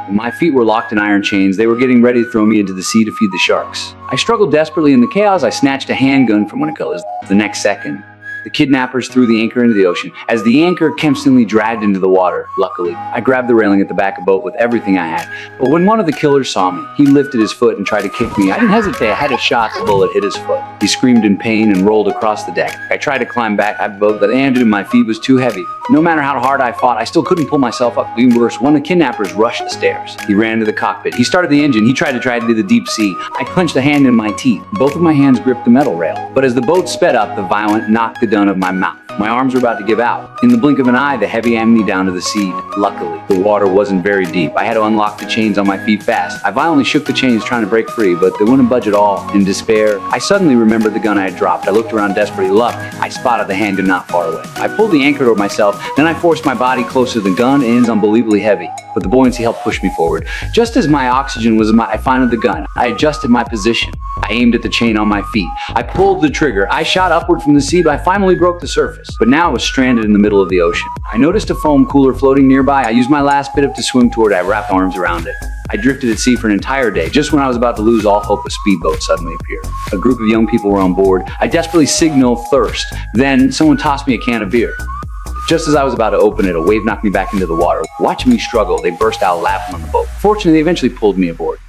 My feet were locked in iron chains. They were getting ready to throw me into the sea to feed the sharks. I struggled desperately in the chaos. I snatched a handgun from one of Nicolas. The next second, the kidnappers threw the anchor into the ocean. As the anchor constantly dragged into the water, luckily, I grabbed the railing at the back of the boat with everything I had. But when one of the killers saw me, he lifted his foot and tried to kick me. I didn't hesitate. I had a shot. The bullet hit his foot. He screamed in pain and rolled across the deck. I tried to climb back, but the hand in my feet was too heavy. No matter how hard I fought, I still couldn't pull myself up. Even worse, one of the kidnappers rushed the stairs. He ran to the cockpit. He started the engine. He tried to drive to the deep sea. I clenched a hand in my teeth. Both of my hands gripped the metal rail. But as the boat sped up, the violence knocked the dun of my mouth. My arms were about to give out. In the blink of an eye, the heavy aimed me down to the sea. Luckily, the water wasn't very deep. I had to unlock the chains on my feet fast. I violently shook the chains trying to break free, but they wouldn't budge at all. In despair, I suddenly remembered the gun I had dropped. I looked around desperately. Luck, I spotted the handgun not far away. I pulled the anchor toward myself, then I forced my body closer to the gun. It is unbelievably heavy, but the buoyancy helped push me forward. Just as my oxygen was I found the gun. I adjusted my position. I aimed at the chain on my feet. I pulled the trigger. I shot upward from the sea, but I finally broke the surface. But now I was stranded in the middle of the ocean. I noticed a foam cooler floating nearby. I used my last bit to swim toward it. I wrapped arms around it. I drifted at sea for an entire day. Just when I was about to lose all hope, a speedboat suddenly appeared. A group of young people were on board. I desperately signaled thirst. Then someone tossed me a can of beer. Just as I was about to open it, a wave knocked me back into the water. Watching me struggle, they burst out laughing on the boat. Fortunately, they eventually pulled me aboard.